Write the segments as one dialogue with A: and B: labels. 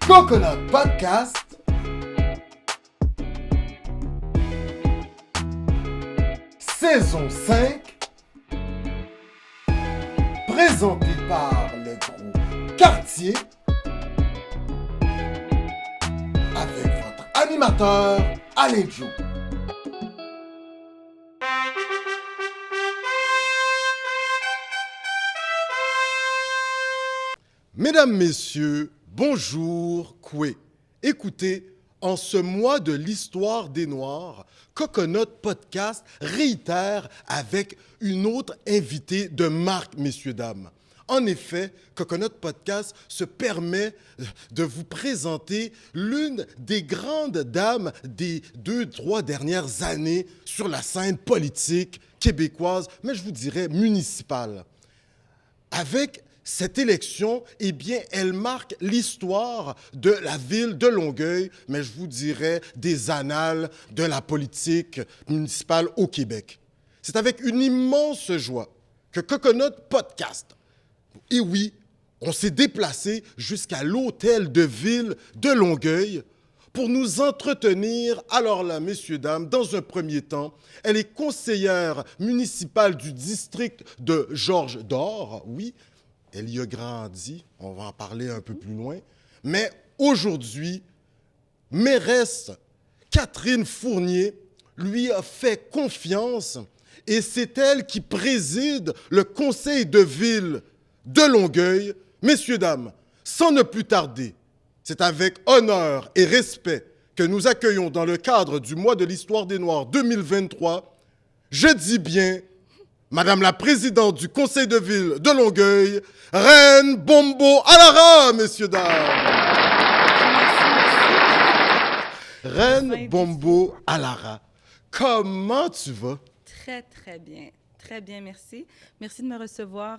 A: Coconut Podcast, saison 5, présenté par le groupe Quartier, avec votre animateur Alain Joe. Mesdames, Messieurs, bonjour, Koué. Écoutez, en ce mois de l'histoire des Noirs, Coconut Podcast réitère avec une autre invitée de marque, messieurs, dames. En effet, Coconut Podcast se permet de vous présenter l'une des grandes dames des 2-3 dernières années sur la scène politique québécoise, mais je vous dirais municipale. Avec cette élection, eh bien, elle marque l'histoire de la ville de Longueuil, mais je vous dirais des annales de la politique municipale au Québec. C'est avec une immense joie que Coconut Podcast, et oui, on s'est déplacé jusqu'à l'hôtel de ville de Longueuil pour nous entretenir. Alors là, messieurs, dames, dans un premier temps, elle est conseillère municipale du district de Georges-d'Or, oui. Elle y a grandi, on va en parler un peu plus loin. Mais aujourd'hui, mairesse Catherine Fournier lui a fait confiance et c'est elle qui préside le conseil de ville de Longueuil. Messieurs, dames, sans ne plus tarder, c'est avec honneur et respect que nous accueillons dans le cadre du mois de l'histoire des Noirs 2023, je dis bien, Madame la présidente du conseil de ville de Longueuil, Reine Bombo Alara, messieurs, dames. Reine Bombo Alara, comment tu vas?
B: Très, très bien. Très bien, merci. Merci de me recevoir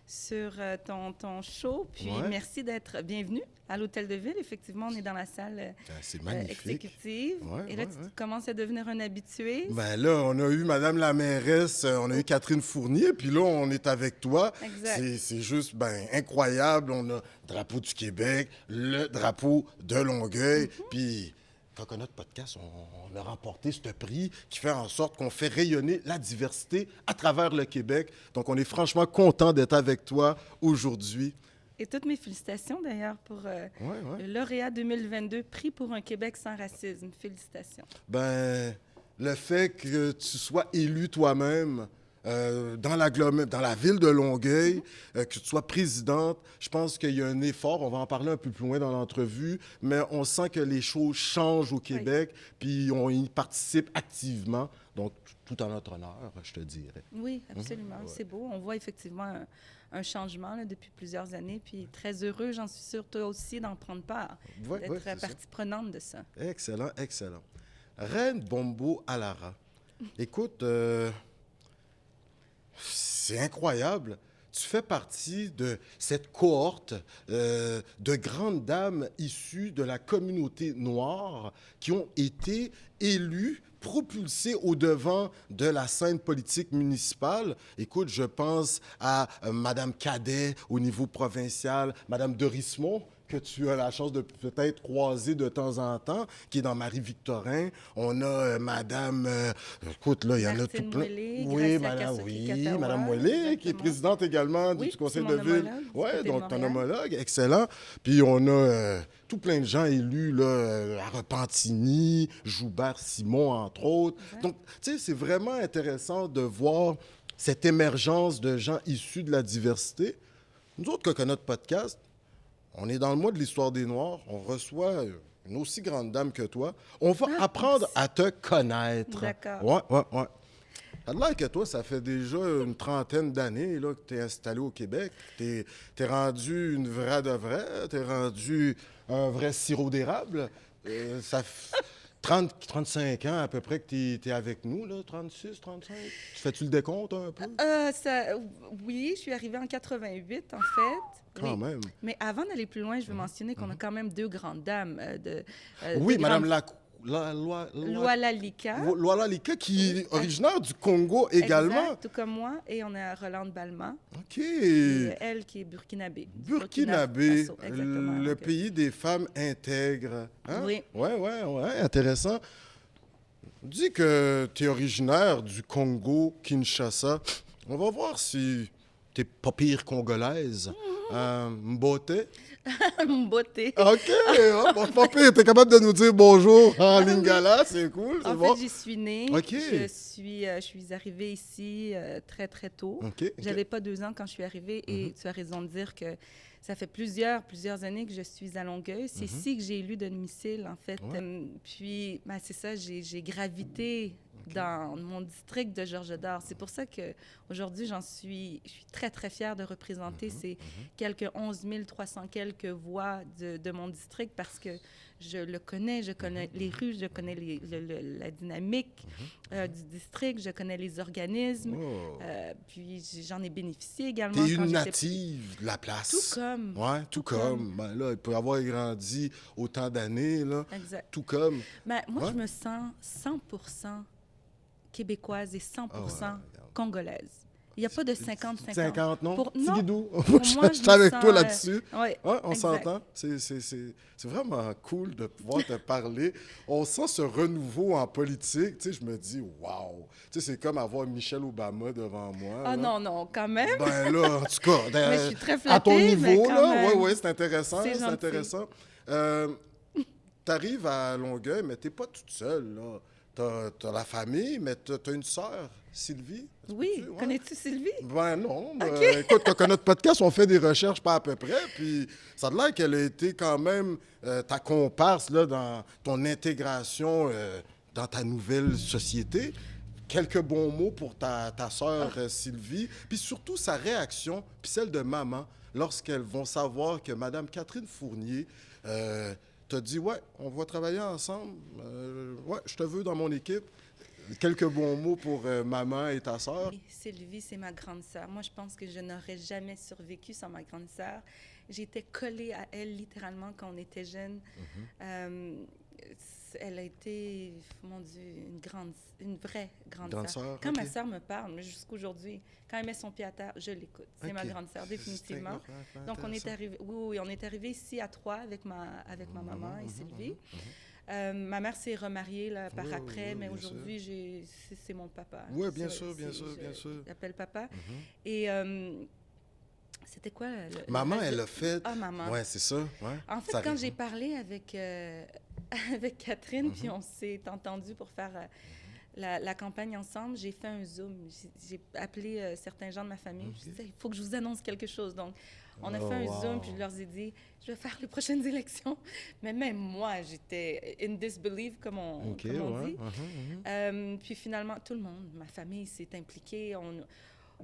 B: sur ton show. Puis merci d'être bienvenue à l'Hôtel de Ville. Effectivement, on est dans la salle
A: c'est magnifique.
B: Exécutive. Et là, tu commences à devenir un habitué.
A: Ben là, on a eu Madame la mairesse, on a eu Catherine Fournier, puis là, on est avec toi.
B: Exact.
A: C'est juste incroyable. On a le drapeau du Québec, le drapeau de Longueuil, puis Coconut Podcast, on a remporté ce prix qui fait en sorte qu'on fait rayonner la diversité à travers le Québec. Donc, on est franchement content d'être avec toi aujourd'hui.
B: Et toutes mes félicitations, d'ailleurs, pour le lauréat 2022, Prix pour un Québec sans racisme. Félicitations.
A: Ben, le fait que tu sois élu toi-même dans la ville de Longueuil, que tu sois présidente, je pense qu'il y a un effort, on va en parler un peu plus loin dans l'entrevue, mais on sent que les choses changent au Québec, puis on y participe activement, donc tout en notre honneur, je te dirais.
B: Oui, absolument, c'est beau. On voit effectivement un changement là, depuis plusieurs années, puis très heureux, j'en suis sûre, toi aussi, d'en prendre part, d'être partie prenante de ça.
A: Excellent, excellent. Reine Bombo Alara, écoute, c'est incroyable. Tu fais partie de cette cohorte de grandes dames issues de la communauté noire qui ont été élues, propulsées au devant de la scène politique municipale. Écoute, je pense à Madame Cadet au niveau provincial, Madame Dorismont, que tu as la chance de peut-être croiser de temps en temps, qui est dans Marie-Victorin. On a Madame... écoute, là, il y en a tout plein. Oui, Madame Ouellet, qui est présidente également du conseil de ville. Oui, donc ton homologue, excellent. Puis on a tout plein de gens élus, là, à Repentigny, Joubert-Simon, entre autres. Donc, tu sais, c'est vraiment intéressant de voir cette émergence de gens issus de la diversité. Nous autres, Coconut Podcast, on est dans le mois de l'histoire des Noirs. On reçoit une aussi grande dame que toi. On va apprendre à te connaître.
B: D'accord.
A: Ouais. Ça a l'air que toi, ça fait déjà une trentaine d'années là, que tu es installé au Québec. Tu es rendu une vraie de vraie. Tu es rendu un vrai sirop d'érable. Ça fait 35 ans à peu près que tu es avec nous, là, 36, 35. Tu fais-tu le décompte un peu?
B: Oui, je suis arrivée en 88, en fait.
A: Quand même.
B: Mais avant d'aller plus loin, je veux mentionner qu'on a quand même deux grandes dames.
A: Oui, Madame
B: Luala Lika.
A: Luala Lika, qui est originaire du Congo également.
B: Exact, tout comme moi. Et on a Rolande Balma.
A: OK.
B: Et elle qui est burkinabé.
A: Burkinabé,
B: Faso, exactement.
A: le pays des femmes intègres. Hein?
B: Oui.
A: Ouais, intéressant. Dis que tu es originaire du Congo, Kinshasa. On va voir si tu n'es pas pire congolaise. Mbote.
B: Beauté.
A: OK, bon, pas pire. Tu es capable de nous dire bonjour en lingala, c'est cool, c'est
B: En
A: bon.
B: fait, j'y suis née.
A: OK.
B: Je suis arrivée ici très, très tôt.
A: OK.
B: J'avais pas 2 ans quand je suis arrivée et tu as raison de dire que ça fait plusieurs années que je suis à Longueuil. C'est ici que j'ai élu domicile, en fait.
A: Ouais.
B: Puis, ben, c'est ça, j'ai gravité dans mon district de Georges-Dard. C'est pour ça qu'aujourd'hui, je suis très, très fière de représenter ces quelques 11 300 quelques voix de mon district parce que je le connais, je connais les rues, je connais la dynamique du district, je connais les organismes, puis j'en ai bénéficié également.
A: T'es une native de la place.
B: Tout comme.
A: Ouais, tout comme. Ben là, il peut avoir grandi autant d'années, là.
B: Exact.
A: Tout comme.
B: Ben, moi,
A: Ouais.
B: je me sens 100% québécoise et 100% congolaise. Il n'y a pas de 50-50.
A: 50, non?
B: Pour-
A: Petit
B: non.
A: guidou.
B: Pour
A: Je
B: moi, je
A: suis
B: me
A: avec
B: sens,
A: toi là-dessus.
B: ouais,
A: Ouais, on
B: exact.
A: s'entend. C'est vraiment cool de pouvoir te parler. On sent ce renouveau en politique. Tu sais, je me dis, waouh! Tu sais, c'est comme avoir Michelle Obama devant moi.
B: Ah
A: là.
B: non, quand même.
A: Ben là, en tout cas,
B: Mais je suis très
A: à ton
B: flattée, mais
A: niveau,
B: quand
A: là,
B: même.
A: ouais, c'est intéressant,
B: C'est
A: c'est
B: gentil.
A: intéressant. Tu arrives à Longueuil, mais t'es pas toute seule, là. T'as la famille, mais t'as une sœur, Sylvie.
B: Oui,
A: Peux-tu? Ouais.
B: connais-tu Sylvie?
A: Ben non. Écoute, quand notre podcast, on fait des recherches pas à peu près, puis ça a l'air qu'elle a été quand même ta comparse là, dans ton intégration dans ta nouvelle société. Quelques bons mots pour ta sœur Sylvie, puis surtout sa réaction, puis celle de maman, lorsqu'elles vont savoir que Madame Catherine Fournier t'a dit « Ouais, on va travailler ensemble. Ouais, je te veux dans mon équipe. » Quelques bons mots pour maman et ta sœur.
B: Sylvie, c'est ma grande sœur. Moi, je pense que je n'aurais jamais survécu sans ma grande sœur. J'étais collée à elle littéralement quand on était jeunes. Elle a été, mon Dieu, une vraie grande sœur. Quand ma sœur me parle, mais jusqu'aujourd'hui, quand elle met son pied à terre, je l'écoute. C'est ma grande sœur, définitivement. Donc, on est arrivé, oui, on est arrivé ici à Troyes avec ma maman et Sylvie. Ma mère s'est remariée là, par après, mais aujourd'hui, c'est mon papa.
A: Oui, bien sûr.
B: J'appelle papa. Et c'était quoi?
A: Maman, elle a fait...
B: Ah, maman.
A: Oui, c'est ça. Ouais.
B: En fait, quand j'ai parlé avec Catherine, puis on s'est entendu pour faire la campagne ensemble, j'ai fait un Zoom. J'ai appelé certains gens de ma famille. Je disais, il faut que je vous annonce quelque chose. Donc, on a fait un Zoom, puis je leur ai dit, je vais faire les prochaines élections. Mais même moi, j'étais in disbelief, comme on dit. Puis finalement, tout le monde, ma famille s'est impliquée.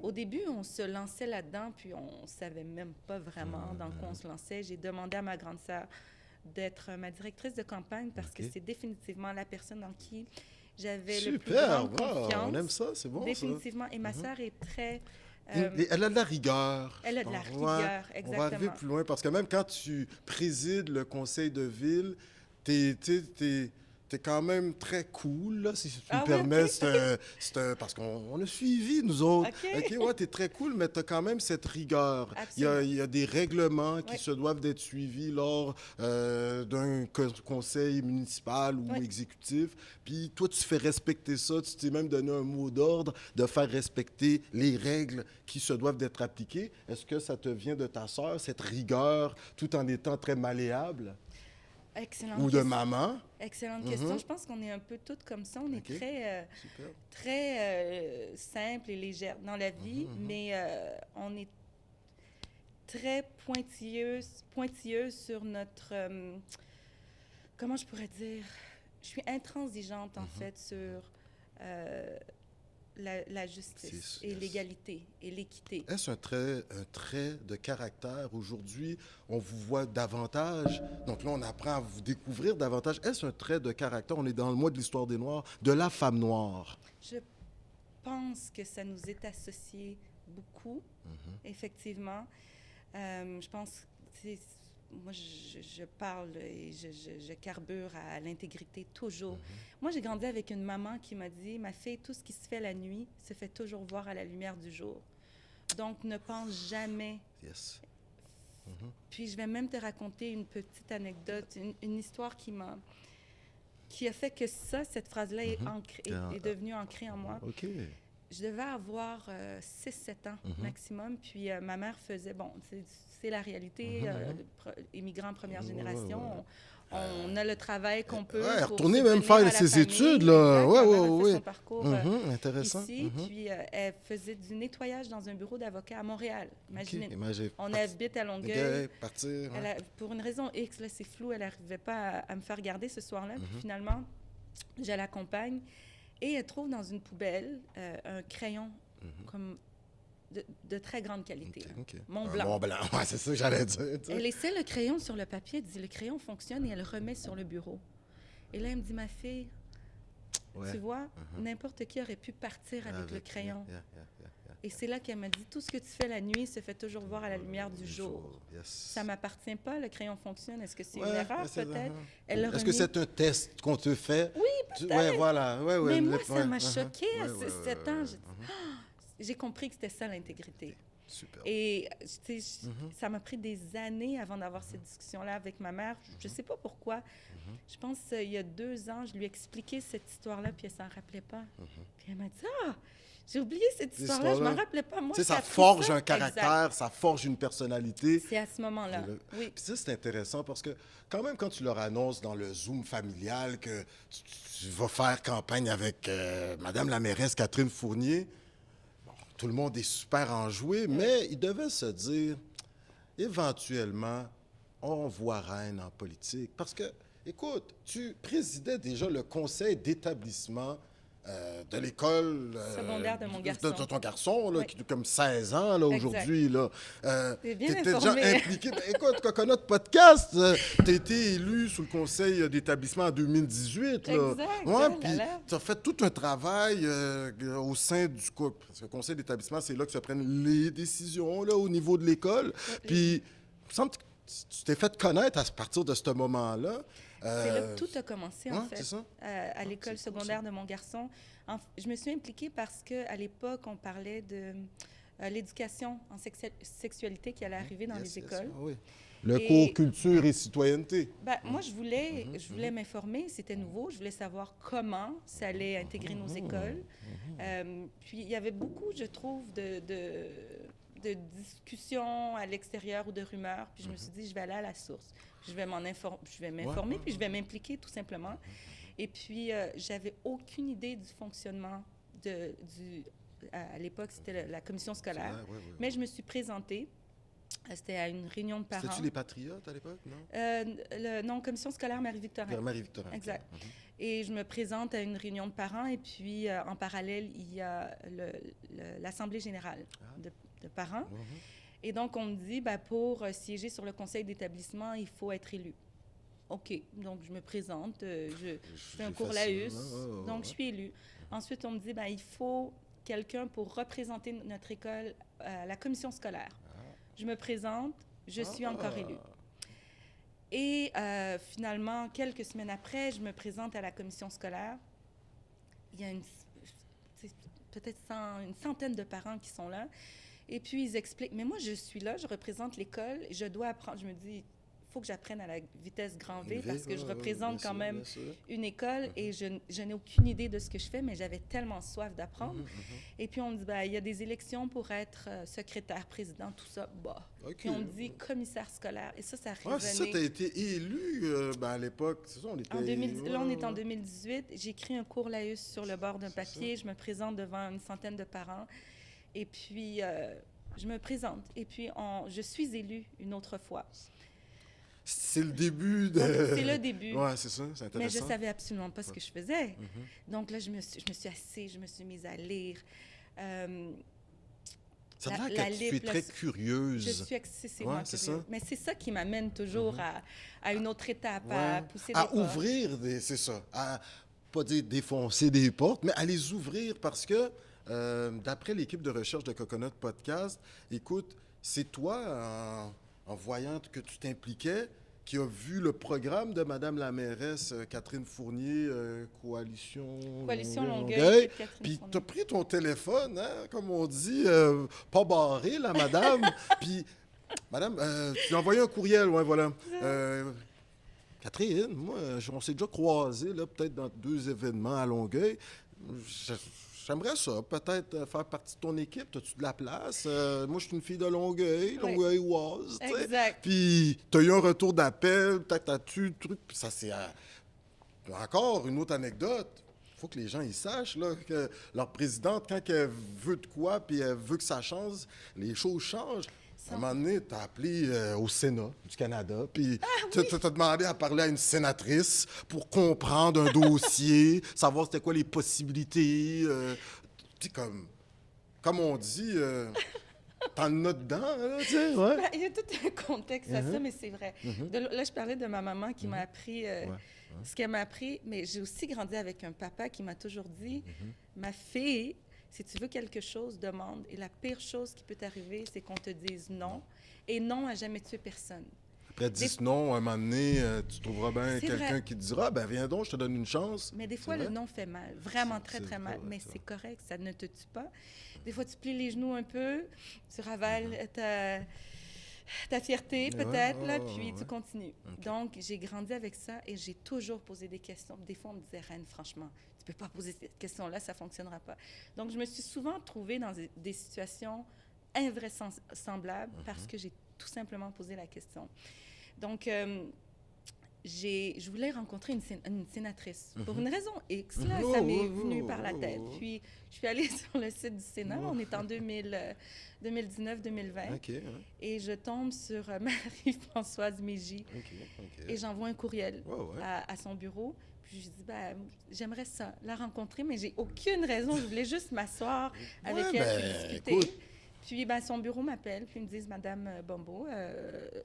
B: Au début, on se lançait là-dedans, puis on ne savait même pas vraiment dans quoi on se lançait. J'ai demandé à ma grande sœur d'être ma directrice de campagne parce que c'est définitivement la personne en qui j'avais le plus grande confiance.
A: On aime ça, c'est bon.
B: Définitivement. Et ma sœur est très...
A: elle a de la rigueur.
B: Elle a de la rigueur, exactement.
A: On va arriver plus loin parce que même quand tu présides le conseil de ville, t'es quand même très cool, là, si tu me permets. Okay. Parce qu'on a suivi, nous autres. OK, ouais, t'es très cool, mais t'as quand même cette rigueur. Il y a des règlements qui se doivent d'être suivis lors d'un conseil municipal ou exécutif. Puis toi, tu fais respecter ça. Tu t'es même donné un mot d'ordre de faire respecter les règles qui se doivent d'être appliquées. Est-ce que ça te vient de ta sœur, cette rigueur, tout en étant très malléable?
B: Excellente
A: ou de maman?
B: Excellente question. Je pense qu'on est un peu toutes comme ça. On est très simple et légère dans la vie, mais on est très pointilleuse sur notre... comment je pourrais dire? Je suis intransigeante, en fait, sur la justice et l'égalité et l'équité.
A: Est-ce un trait de caractère? Aujourd'hui, on vous voit davantage. Donc là, on apprend à vous découvrir davantage. Est-ce un trait de caractère? On est dans le mois de l'histoire des Noirs, de la femme noire.
B: Je pense que ça nous est associé beaucoup, effectivement. Je pense que moi, je parle et je carbure à l'intégrité toujours. Moi, j'ai grandi avec une maman qui m'a dit, ma fille, tout ce qui se fait la nuit se fait toujours voir à la lumière du jour. Donc, ne pense jamais.
A: Yes.
B: Puis, je vais même te raconter une petite anecdote, une histoire qui a fait que cette phrase-là est devenue ancrée en moi.
A: OK.
B: Je devais avoir 6-7 ans maximum. Puis ma mère faisait, bon, c'est la réalité, immigrant première génération. On a le travail qu'on peut.
A: Ouais,
B: pour
A: retourner même
B: subvenir à
A: faire
B: la
A: ses
B: famille.
A: études, là.
B: Exact.
A: Ouais,
B: Ma mère
A: ouais,
B: a fait
A: ouais.
B: son parcours
A: Intéressant.
B: ici. Puis elle faisait du nettoyage dans un bureau d'avocat à Montréal. Imaginez.
A: Okay.
B: On habite à Longueuil.
A: Partir, ouais.
B: Pour une raison X, là, c'est flou, elle n'arrivait pas à me faire garder ce soir-là. Puis finalement, je l'accompagne. Et elle trouve dans une poubelle un crayon comme de très grande qualité.
A: Okay.
B: Mont Blanc.
A: Mont Blanc, ouais, c'est ça que j'allais dire.
B: Elle laissait le crayon sur le papier, elle dit le crayon fonctionne et elle le remet sur le bureau. Et là, elle me dit, ma fille, tu vois, n'importe qui aurait pu partir avec le crayon. Et c'est là qu'elle m'a dit, tout ce que tu fais la nuit se fait toujours voir à la lumière du jour.
A: Yes.
B: Ça ne m'appartient pas, le crayon fonctionne. Est-ce que c'est une erreur, peut-être?
A: Est-ce que c'est un test qu'on te fait?
B: Oui, peut-être.
A: Oui, voilà.
B: Mais moi, ça m'a choquée à 7 ans. J'ai compris que c'était ça, l'intégrité.
A: Super.
B: Et ça m'a pris des années avant d'avoir cette discussion-là avec ma mère. Je ne sais pas pourquoi. Je pense qu'il y a 2 ans, je lui ai expliqué cette histoire-là, puis elle ne s'en rappelait pas. Puis elle m'a dit, j'ai oublié cette histoire-là, je ne m'en rappelais pas. Moi,
A: ça forge un caractère, ça forge une personnalité.
B: C'est à ce moment-là, oui.
A: Puis ça, c'est intéressant parce que quand même, quand tu leur annonces dans le Zoom familial que tu vas faire campagne avec Madame la mairesse Catherine Fournier, tout le monde est super enjoué, mais ils devaient se dire, éventuellement, on voit reine en politique. Parce que, écoute, tu présidais déjà le conseil d'établissement de l'école
B: secondaire de mon garçon.
A: De ton garçon, là, qui a comme 16 ans là, aujourd'hui.
B: T'es bien
A: étais
B: informé.
A: déjà impliqué. Écoute, Coconut Podcast, tu as été élu sous le conseil d'établissement en 2018. Là.
B: Exact.
A: Ouais, puis tu as fait tout un travail au sein du couple. Parce que le conseil d'établissement, c'est là que se prennent les décisions là, au niveau de l'école. Puis, il me semble que tu t'es fait connaître à partir de ce moment-là.
B: C'est là que tout a commencé, en fait,
A: ça?
B: à l'école secondaire de mon garçon. Je me suis impliquée parce qu'à l'époque, on parlait de l'éducation en sexualité qui allait arriver dans les écoles.
A: Oui. Le cours culture et citoyenneté.
B: Moi, je voulais m'informer, c'était nouveau, je voulais savoir comment ça allait intégrer nos écoles. Puis, il y avait beaucoup, je trouve, de discussions à l'extérieur ou de rumeurs. Puis, je me suis dit, je vais aller à la source. Je vais m'informer, puis je vais m'impliquer tout simplement. Et puis, j'avais aucune idée du fonctionnement à l'époque, c'était la commission scolaire. Mais je me suis présentée. C'était à une réunion de parents.
A: C'était-tu les Patriotes à l'époque, non?
B: Non, commission scolaire Marie-Victorin.
A: Marie-Victorin.
B: Exact. Et je me présente à une réunion de parents et puis, en parallèle, il y a l'Assemblée générale de parents. Et donc, on me dit, pour siéger sur le conseil d'établissement, il faut être élu. OK. Donc, je me présente, je fais un cours Laus, donc je suis élue. Ensuite, on me dit, il faut quelqu'un pour représenter notre école à la commission scolaire. Je me présente, je suis encore élue. Et finalement, quelques semaines après, je me présente à la commission scolaire. Il y a peut-être une centaine de parents qui sont là. Et puis, ils expliquent, mais moi, je suis là, je représente l'école, et je dois apprendre. Je me dis, il faut que j'apprenne à la vitesse grand V parce que je représente quand même une école et je n'ai aucune idée de ce que je fais, mais j'avais tellement soif d'apprendre. Et puis, on me dit, il y a des élections pour être secrétaire, président, tout ça. Puis, on me dit commissaire scolaire. Et ça revenait.
A: C'est ça, tu as été élu à l'époque. C'est ça, on était...
B: Là, on est en 2018. J'écris un cours Laus sur le bord d'un papier. Je me présente devant une centaine de parents. Et puis, je me présente. Et puis, je suis élue une autre fois.
A: C'est le début de...
B: C'est le début.
A: Oui, c'est ça, c'est intéressant.
B: Mais je ne savais absolument pas ce que je faisais. Donc là, je me suis assise, je me suis mise à lire.
A: Ça a l'air que tu es très curieuse.
B: Je suis excessivement curieuse. Ça. Mais c'est ça qui m'amène toujours à une autre étape, à pousser des portes.
A: À ouvrir, c'est ça. À pas dire défoncer des portes, mais à les ouvrir parce que... d'après l'équipe de recherche de Coconut Podcast, écoute, c'est toi, en voyant que tu t'impliquais, qui a vu le programme de Madame la mairesse Catherine Fournier,
B: Coalition Longueuil,
A: Longueuil,
B: Catherine
A: puis
B: Fournier.
A: tu as pris ton téléphone, hein, comme on dit, pas barré, la madame, puis, madame, tu lui as envoyé un courriel, ouais, voilà. Catherine, moi, on s'est déjà croisés, là, peut-être dans 2 événements à Longueuil. J'aimerais ça, peut-être faire partie de ton équipe. As-tu de la place? Moi, je suis une fille de Longueuil,
B: Oui.
A: Longueuil-oise, tu sais.
B: Exact.
A: Puis, tu as eu un retour d'appel, peut-être as-tu truc. Puis ça, c'est encore une autre anecdote. Il faut que les gens ils sachent là, que leur présidente, quand elle veut de quoi, puis elle veut que ça change, les choses changent. À un moment donné, tu as appelé au Sénat du Canada, puis tu as demandé à parler à une sénatrice pour comprendre un dossier, savoir c'était quoi les possibilités. Tu sais, comme on dit, t'en as dedans, là, tu sais, ouais.
B: Ben, il y a tout un contexte à ça, mais c'est vrai. Là, je parlais de ma maman qui m'a appris ce qu'elle m'a appris, mais j'ai aussi grandi avec un papa qui m'a toujours dit, ma fille, si tu veux quelque chose, demande. Et la pire chose qui peut t'arriver, c'est qu'on te dise non. Et non a jamais tué personne.
A: Après 10 non, à un moment donné, tu trouveras bien
B: C'est
A: quelqu'un
B: vrai.
A: qui te dira, ben viens donc, je te donne une chance.
B: Mais des fois,
A: C'est
B: le
A: vrai?
B: non fait mal, vraiment très,
A: C'est
B: très mal.
A: vrai,
B: Mais
A: c'est
B: c'est correct, ça ne te tue pas. Des fois, tu plies les genoux un peu, tu ravales ta fierté
A: Ouais,
B: peut-être, là,
A: ouais,
B: puis
A: ouais.
B: tu continues.
A: OK.
B: Donc, j'ai grandi avec ça et j'ai toujours posé des questions. Des fois, on me disait, Reine, franchement, tu peux pas poser cette question-là, ça fonctionnera pas. Donc, je me suis souvent trouvée dans des situations invraisemblables parce que j'ai tout simplement posé la question. Donc, je voulais rencontrer une sénatrice. Pour une raison X, là, ça m'est venu par la tête. Puis, je suis allée sur le site du Sénat. On est en 2019-2020.
A: OK, ouais.
B: Et je tombe sur Marie-Françoise Mégy.
A: OK.
B: Et j'envoie un courriel
A: Ouais, ouais.
B: à son bureau. Puis, je dis, ben, j'aimerais ça, la rencontrer, mais j'ai aucune raison. Je voulais juste m'asseoir avec
A: Ouais,
B: elle
A: ben,
B: puis discuter.
A: écoute.
B: Puis, ben, son bureau m'appelle, puis ils me disent, Madame Bombeau,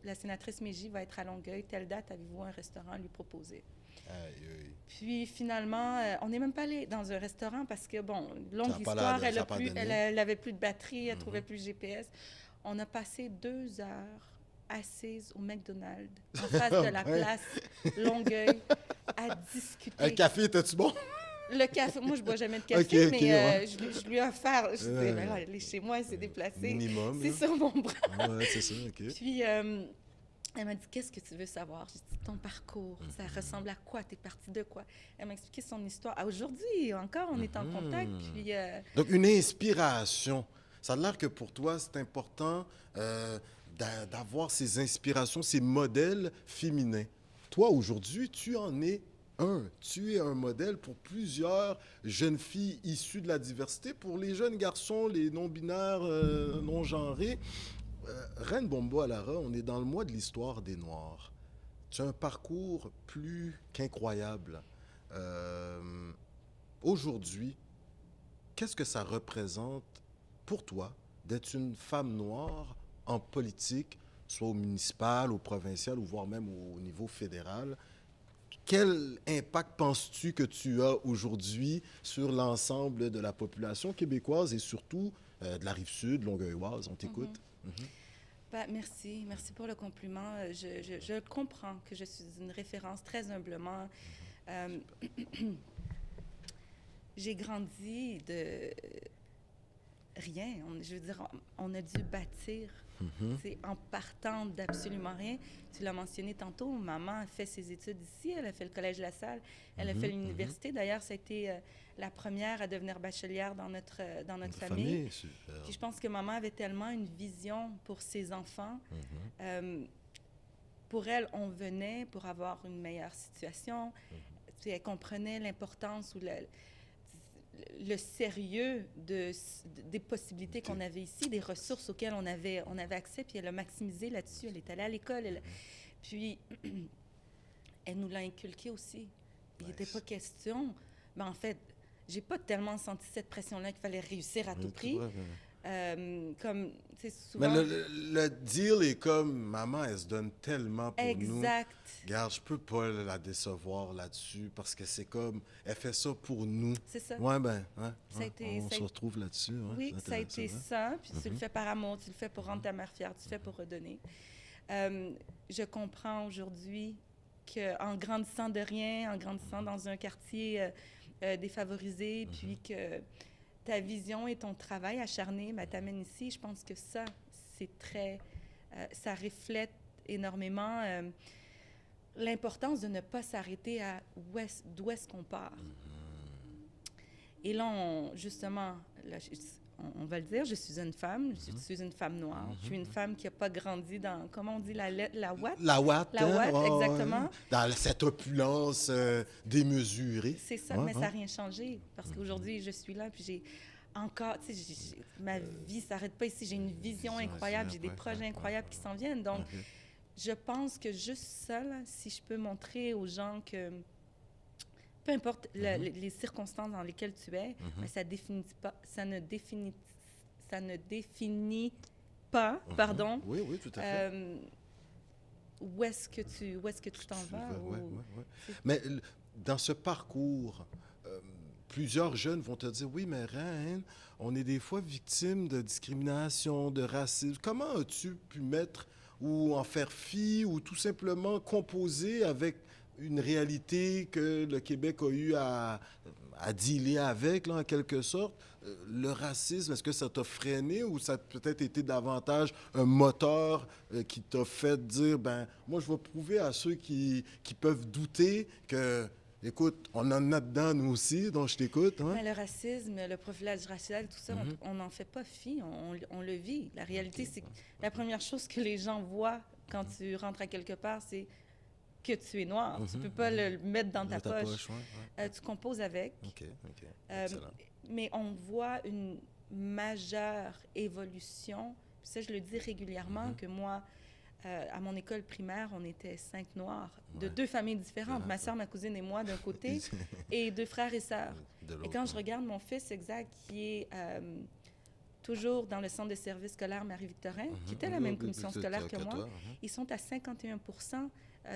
B: la sénatrice Mégy va être à Longueuil. Telle date, avez-vous un restaurant à lui proposer?
A: Aïe, aïe.
B: Puis, finalement, on n'est même pas allé dans un restaurant parce que, bon, longue
A: Ça a pas l'air
B: histoire,
A: de- ça a pas donné.
B: elle avait plus de batterie, elle trouvait plus le GPS. On a passé 2 heures assises au McDonald's, en face de la
A: Ouais.
B: place Longueuil, à discuter.
A: Un café, était-tu bon?
B: Le café, moi, je bois jamais de café,
A: Ok,
B: mais
A: ouais.
B: je lui ai offert. Je disais, ben là, elle est chez moi, elle s'est déplacée.
A: Minimum.
B: C'est
A: là.
B: sur mon bras.
A: Ouais, c'est ça, OK.
B: Puis, elle m'a dit, qu'est-ce que tu veux savoir? J'ai dit, ton parcours, ça ressemble à quoi? T'es partie de quoi? Elle m'a expliqué son histoire. Aujourd'hui, encore, on est en contact. Puis,
A: Donc, une inspiration. Ça a l'air que pour toi, c'est important d'avoir ces inspirations, ces modèles féminins. Toi, aujourd'hui, tu en es un. Tu es un modèle pour plusieurs jeunes filles issues de la diversité, pour les jeunes garçons, les non-binaires, non-genrés. Reine Bombeau Alara, on est dans le mois de l'histoire des Noirs. Tu as un parcours plus qu'incroyable. Aujourd'hui, qu'est-ce que ça représente pour toi d'être une femme noire en politique, soit au municipal, au provincial ou voire même au niveau fédéral? Quel impact penses-tu que tu as aujourd'hui sur l'ensemble de la population québécoise et surtout de la Rive-Sud, Longueuilloise? On t'écoute.
B: ben, merci. Merci pour le compliment. Je comprends que je suis une référence très humblement. J'ai grandi de rien. Je veux dire, on a dû bâtir. C'est en partant d'absolument rien. Tu l'as mentionné tantôt, maman a fait ses études ici, elle a fait le Collège La Salle, elle a fait l'université. D'ailleurs, ça a été la première à devenir bachelière dans notre famille.
A: Super.
B: Puis je pense que maman avait tellement une vision pour ses enfants. Pour elle, on venait pour avoir une meilleure situation. Puis elle comprenait l'importance ou le sérieux des possibilités qu'on avait ici, des ressources auxquelles on avait accès, puis elle a maximisé là-dessus. Elle est allée à l'école. Puis, elle nous l'a inculqué aussi. Il n'était pas question... Mais en fait, j'ai pas tellement senti cette pression-là qu'il fallait réussir à tout prix. Comme, tu sais, souvent...
A: Mais le deal est comme, maman, elle se donne tellement pour nous.
B: Exact.
A: Regarde, je peux pas la décevoir là-dessus parce que c'est comme, elle fait ça pour nous.
B: C'est ça.
A: Ouais, ben, ouais,
B: Ça a été-
A: on
B: ça a-
A: se retrouve là-dessus. Ouais,
B: Oui,
A: c'est
B: ça a été
A: intéressant,
B: ça. Puis tu le fais par amour, tu le fais pour rendre ta mère fière, tu le fais pour redonner. Je comprends aujourd'hui qu'en grandissant de rien, en grandissant dans un quartier défavorisé, puis que ta vision et ton travail acharné t'amènent ici, je pense que ça, c'est très... ça reflète énormément l'importance de ne pas s'arrêter à d'où est-ce qu'on part. Et là, justement, là, on va le dire, je suis une femme, je suis une femme noire, je suis une femme qui n'a pas grandi dans, comment on dit, la ouate?
A: La ouate,
B: La ouate, exactement.
A: Ouais. Dans cette opulence démesurée.
B: C'est ça, mais ça n'a rien changé, parce qu'aujourd'hui, je suis là, puis j'ai encore, tu sais, ma vie ne s'arrête pas ici, j'ai une vision incroyable, j'ai des projets incroyables qui s'en viennent, donc je pense que juste ça, là, si je peux montrer aux gens que peu importe les circonstances dans lesquelles tu es, mais ça ne définit pas, pardon.
A: Oui, tout à fait.
B: Où est-ce que tu t'en vas?
A: Mais dans ce parcours, plusieurs jeunes vont te dire, oui, mais Reine, on est des fois victime de discrimination, de racisme. Comment as-tu pu mettre ou en faire fi ou tout simplement composer avec une réalité que le Québec a eu à dealer avec, là, en quelque sorte? Le racisme, est-ce que ça t'a freiné ou ça a peut-être été davantage un moteur qui t'a fait dire, ben moi, je vais prouver à ceux qui peuvent douter que, écoute, on en a dedans, nous aussi, donc je t'écoute. Hein?
B: Mais le racisme, le profilage racial, tout ça, on n'en fait pas fi, on le vit. La réalité, c'est que la première chose que les gens voient quand tu rentres à quelque part, c'est que tu es noir. Tu ne peux pas le mettre dans ta poche. Tu composes avec. Excellent. Mais on voit une majeure évolution. Puis ça, je le dis régulièrement, que moi, à mon école primaire, on était 5 Noirs, de 2 familles différentes. Ma soeur, ma cousine et moi d'un côté, et 2 frères et sœurs. Et quand je regarde mon fils, exact, qui est toujours dans le centre de services scolaires Marie-Victorin, qui était la même commission scolaire que moi, ils sont à 51%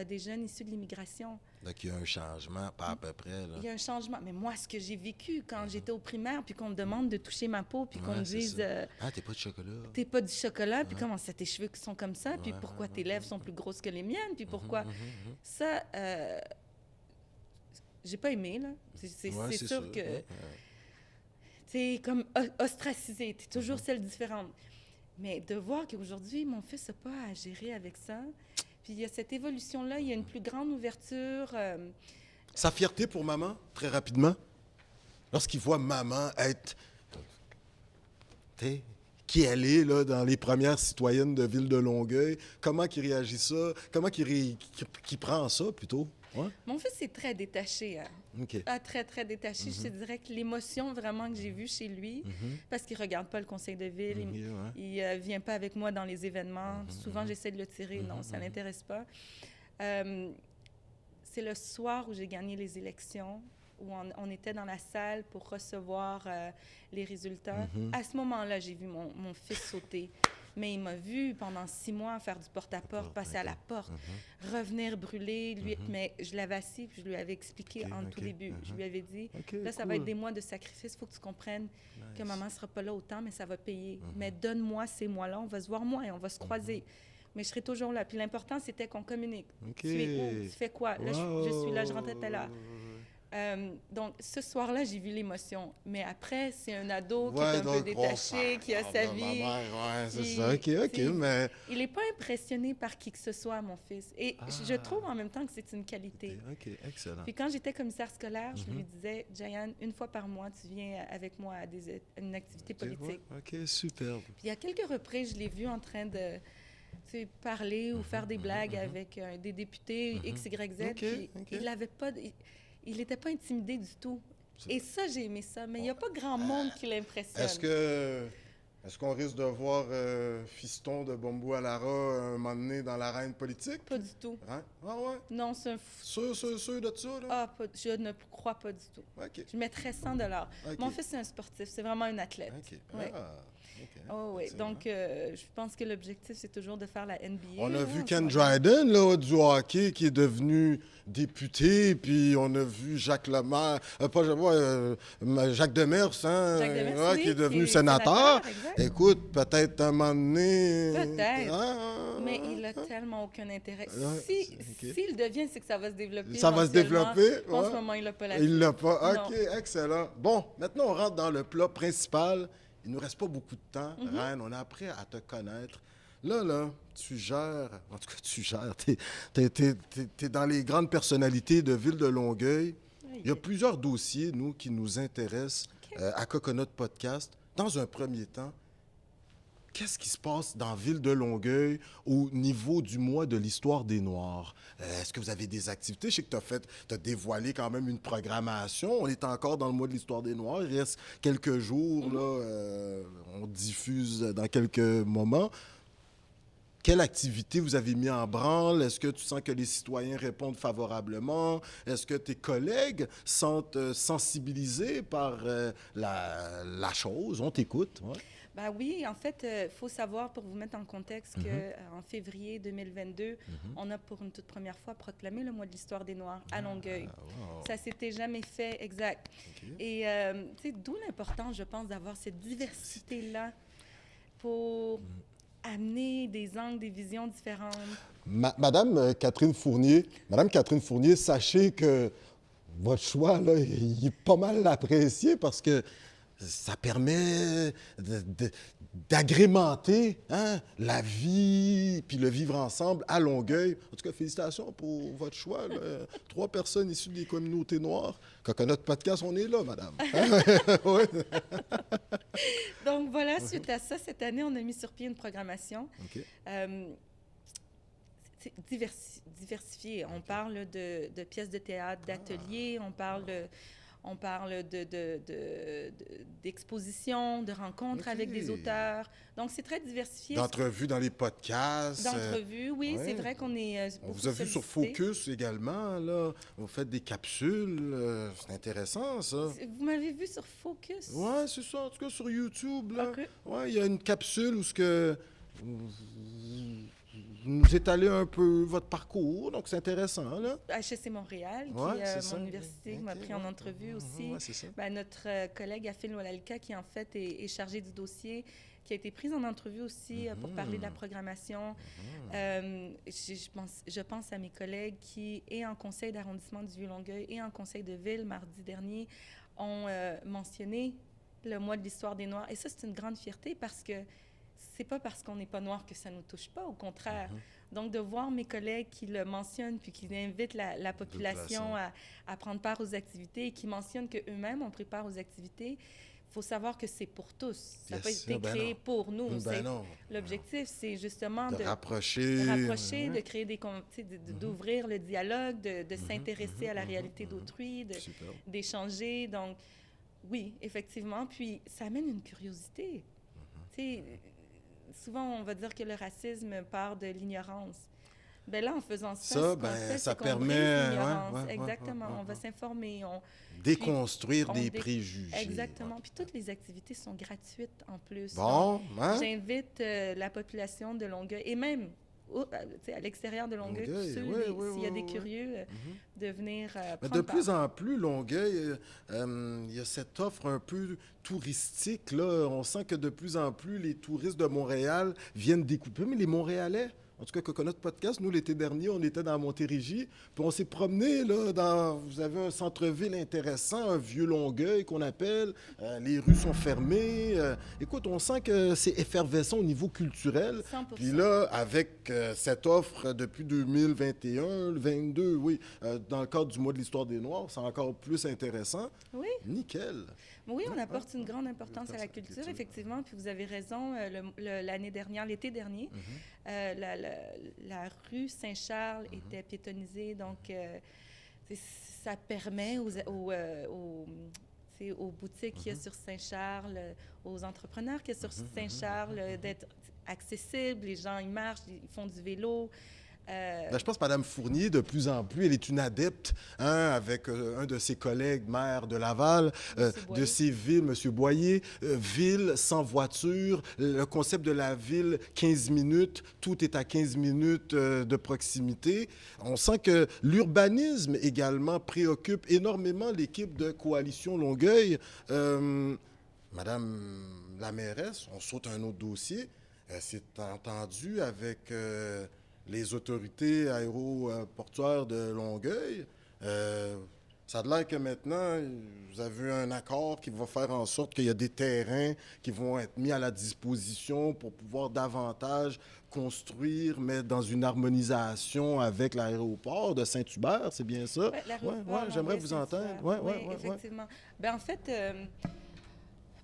B: des jeunes issus de l'immigration.
A: Donc, il y a un changement, pas à peu près. Là.
B: Il y a un changement. Mais moi, ce que j'ai vécu quand j'étais au primaire, puis qu'on me demande de toucher ma peau, puis qu'on me dise...
A: t'es pas de chocolat.
B: T'es pas du chocolat, puis comment ça, tes cheveux qui sont comme ça, puis pourquoi tes lèvres sont plus grosses que les miennes, puis pourquoi... Ça, j'ai pas aimé, là. C'est sûr que... T'es comme ostracisée, t'es toujours celle différente. Mais de voir qu'aujourd'hui, mon fils n'a pas à gérer avec ça... Puis il y a cette évolution-là, il y a une plus grande ouverture.
A: Sa fierté pour maman, très rapidement, lorsqu'il voit maman être, qui elle est là, dans les premières citoyennes de Ville de Longueuil, comment il réagit ça, comment il prend ça plutôt? Ouais?
B: Mon fils est très détaché. Très, très détaché. Je te dirais que l'émotion vraiment que j'ai vue chez lui, parce qu'il ne regarde pas le conseil de ville, il ne vient pas avec moi dans les événements. Souvent, j'essaie de le tirer. Non, ça ne l'intéresse pas. C'est le soir où j'ai gagné les élections, où on était dans la salle pour recevoir les résultats. À ce moment-là, j'ai vu mon fils sauter. Mais il m'a vu pendant 6 mois faire du porte-à-porte, passer à la porte, revenir brûler. Mais je l'avais assis, puis je lui avais expliqué en tout début. Je lui avais dit, là, ça va être des mois de sacrifice. Il faut que tu comprennes que maman ne sera pas là autant, mais ça va payer. Mais donne-moi ces mois-là, on va se voir moins, on va se croiser. Mais je serai toujours là. Puis l'important, c'était qu'on communique. Tu es où? Tu fais quoi? Là, je suis là, je rentre à telle heure. Donc, ce soir-là, j'ai vu l'émotion. Mais après, c'est un ado qui est un peu détaché, qui a sa vie.
A: C'est ça. OK, mais...
B: Il n'est pas impressionné par qui que ce soit, mon fils. Et je trouve en même temps que c'est une qualité.
A: OK, excellent.
B: Puis quand j'étais commissaire scolaire, je lui disais, Jayan, 1 fois par mois, tu viens avec moi à une activité politique.
A: OK, superbe.
B: Puis il y a quelques reprises, je l'ai vu en train de... parler ou faire des blagues avec des députés X, Y, Z. Puis il n'avait pas... Il n'était pas intimidé du tout. Et ça, j'ai aimé ça. Mais il n'y a pas grand monde qui l'impressionne.
A: Est-ce qu'on risque de voir Fiston de Bombou à Lara un moment donné dans l'arène politique?
B: Pas du tout.
A: Hein? Ah ouais?
B: Non, c'est un...
A: Sûr de ça, là?
B: Je ne crois pas du tout.
A: OK.
B: Je mettrais 100 $. Mon fils, c'est un sportif. C'est vraiment un athlète.
A: OK.
B: Ouais. Oh oui,
A: Excellent.
B: donc je pense que l'objectif, c'est toujours de faire la NBA.
A: On a
B: là,
A: vu
B: en
A: Ken
B: ce moment.
A: Dryden, là, du hockey, qui est devenu député, puis on a vu Jacques Lemaire, Jacques Demers, hein,
B: Jacques Demers,
A: ouais, qui est
B: oui,
A: devenu sénateur.
B: exact.
A: Écoute, peut-être un moment donné...
B: Peut-être.
A: hein,
B: Mais il n'a tellement aucun intérêt.
A: Ouais, ok.
B: S'il devient, c'est que ça va se développer.
A: Ça va se
B: éventuellement.
A: développer,
B: En ce
A: ouais.
B: moment, il n'a pas la
A: Il l'a pas.
B: Non.
A: OK, excellent. Bon, maintenant, on rentre dans le plat principal. Il ne nous reste pas beaucoup de temps, Reine. On a appris à te connaître. Là, tu gères, en tout cas, tu gères. T'es dans les grandes personnalités de Ville de Longueuil. Il y a plusieurs dossiers, nous, qui nous intéressent à Coconut Podcast. Dans un premier temps, qu'est-ce qui se passe dans Ville de Longueuil au niveau du mois de l'histoire des Noirs? Est-ce que vous avez des activités? Je sais que tu as dévoilé quand même une programmation. On est encore dans le mois de l'histoire des Noirs. Il reste quelques jours. Là, on diffuse dans quelques moments. Quelle activité vous avez mis en branle? Est-ce que tu sens que les citoyens répondent favorablement? Est-ce que tes collègues sentent sensibilisés par la chose? On t'écoute. Ouais.
B: Ben oui, en fait, il faut savoir, pour vous mettre en contexte, qu'en février 2022, on a pour une toute première fois proclamé le mois de l'histoire des Noirs à Longueuil.
A: Wow.
B: Ça s'était jamais fait, exact.
A: OK.
B: Et tu sais, d'où l'importance, je pense, d'avoir cette diversité-là pour amener des angles, des visions différentes.
A: Madame Catherine Fournier, sachez que votre choix, là, il est pas mal apprécié parce que ça permet d'agrémenter la vie puis le vivre ensemble à Longueuil. En tout cas, félicitations pour votre choix. Là. 3 personnes issues des communautés noires. Coconut Podcast, on est là, madame. Ouais.
B: Donc voilà, suite à ça, cette année, on a mis sur pied une programmation.
A: OK.
B: C'est diversifiée. On parle de pièces de théâtre, d'ateliers, on parle d'expositions, de rencontres avec des auteurs. Donc, c'est très diversifié.
A: D'entrevues dans les podcasts.
B: D'entrevues, oui,
A: ouais.
B: c'est vrai qu'on est
A: On
B: beaucoup
A: vous a vu sur
B: sollicité.
A: Focus également, là. Vous faites des capsules. C'est intéressant, ça.
B: Vous m'avez vu sur Focus?
A: Ouais, c'est ça. En tout cas, sur YouTube, là.
B: OK.
A: Ouais, il y a une capsule où ce que vous nous étalez un peu votre parcours, donc c'est intéressant, là.
B: HEC Montréal,
A: Ouais,
B: qui est
A: c'est ça.
B: mon université, qui m'a
A: OK,
B: pris en
A: ouais.
B: entrevue aussi.
A: Ouais, c'est ça.
B: Ben, notre collègue Afil Walalka, qui en fait est chargé du dossier, qui a été prise en entrevue aussi pour parler de la programmation. Je pense à mes collègues qui, et en conseil d'arrondissement du Vieux-Longueuil et en conseil de ville, mardi dernier, ont mentionné le mois de l'histoire des Noirs. Et ça, c'est une grande fierté parce que c'est pas parce qu'on n'est pas noir que ça nous touche pas, au contraire. Donc, de voir mes collègues qui le mentionnent puis qui invitent la population à prendre part aux activités et qui mentionnent qu'eux-mêmes ont pris part aux activités, il faut savoir que c'est pour tous. Ça n'a pas été créé pour nous. L'objectif, c'est justement
A: de rapprocher,
B: de créer d'ouvrir le dialogue, de s'intéresser à la réalité d'autrui, d'échanger. Donc, oui, effectivement. Puis, ça amène une curiosité. Tu sais, souvent, on va dire que le racisme part de l'ignorance. Bien là, en faisant ça,
A: ça permet...
B: l'ignorance. Exactement. On va s'informer.
A: Déconstruire des préjugés.
B: Exactement. Puis toutes les activités sont gratuites en plus.
A: Bon, hein?
B: J'invite la population de Longueuil et même à l'extérieur de Longueuil, s'il y a des curieux, de venir prendre
A: de plus en plus, Longueuil, il y a cette offre un peu touristique. Là. On sent que de plus en plus, les touristes de Montréal viennent découper. Mais les Montréalais, en tout cas, Coconut Podcast, nous, l'été dernier, on était dans Montérégie, puis on s'est promené, là, vous avez un centre-ville intéressant, un vieux Longueuil qu'on appelle, les rues sont fermées. Écoute, on sent que c'est effervescent au niveau culturel.
B: 100%.
A: Puis là, avec cette offre depuis 2021, 2022, oui, dans le cadre du mois de l'histoire des Noirs, c'est encore plus intéressant.
B: Oui.
A: Nickel.
B: Oui, on apporte une grande importance à la culture, effectivement. Puis vous avez raison, l'année dernière, l'été dernier, la rue Saint-Charles était piétonnisée. Donc, ça permet aux boutiques qu'il y a sur Saint-Charles, aux entrepreneurs qu'il y a sur Saint-Charles d'être accessibles. Les gens, ils marchent, ils font du vélo.
A: Ben, je pense que Mme Fournier, de plus en plus, elle est une adepte, hein, avec un de ses collègues maires de Laval, de ces villes, M. Boyer, ville sans voiture, le concept de la ville, 15 minutes, tout est à 15 minutes de proximité. On sent que l'urbanisme également préoccupe énormément l'équipe de Coalition Longueuil. Madame la mairesse, on saute un autre dossier, s'est entendue avec les autorités aéroportuaires de Longueuil. Ça a l'air que maintenant, vous avez un accord qui va faire en sorte qu'il y a des terrains qui vont être mis à la disposition pour pouvoir davantage construire, mais dans une harmonisation avec l'aéroport de Saint-Hubert, c'est bien ça?
B: Oui, l'aéroport,
A: j'aimerais vous entendre.
B: Oui, effectivement. Ben, en fait,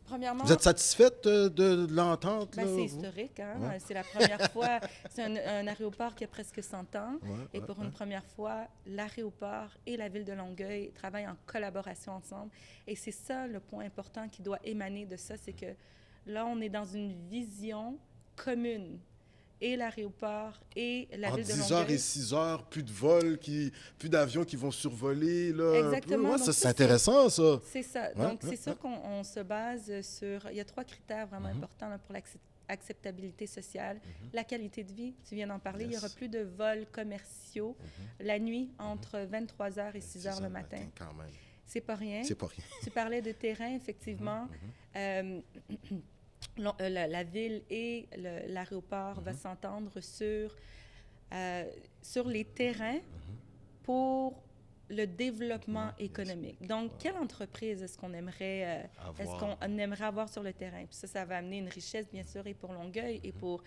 B: premièrement...
A: Vous êtes satisfaite de l'entente?
B: Ben, c'est historique. Hein? Ouais. C'est la première fois. C'est un aéroport qui a presque 100 ans. Et pour une première fois, l'aéroport et la ville de Longueuil travaillent en collaboration ensemble. Et c'est ça le point important qui doit émaner de ça, c'est que là, on est dans une vision commune. Et l'aéroport et la ville de Longueuil.
A: En 10 heures et 6 heures, plus de vols, plus d'avions qui vont survoler. Là,
B: exactement.
A: Ça, c'est intéressant, ça.
B: C'est ça. Donc, c'est sûr qu'on se base sur... Il y a 3 critères vraiment importants là, pour l'acceptabilité sociale. La qualité de vie, tu viens d'en parler. Il n'y aura plus de vols commerciaux la nuit entre 23h et 6h le matin.
A: Quand même.
B: C'est pas rien.
A: C'est pas rien.
B: Tu parlais de terrain, effectivement. La ville et l'aéroport vont s'entendre sur les terrains pour le développement économique. Donc, quelle entreprise est-ce qu'on aimerait, avoir sur le terrain? Puis ça va amener une richesse, bien sûr, et pour Longueuil et pour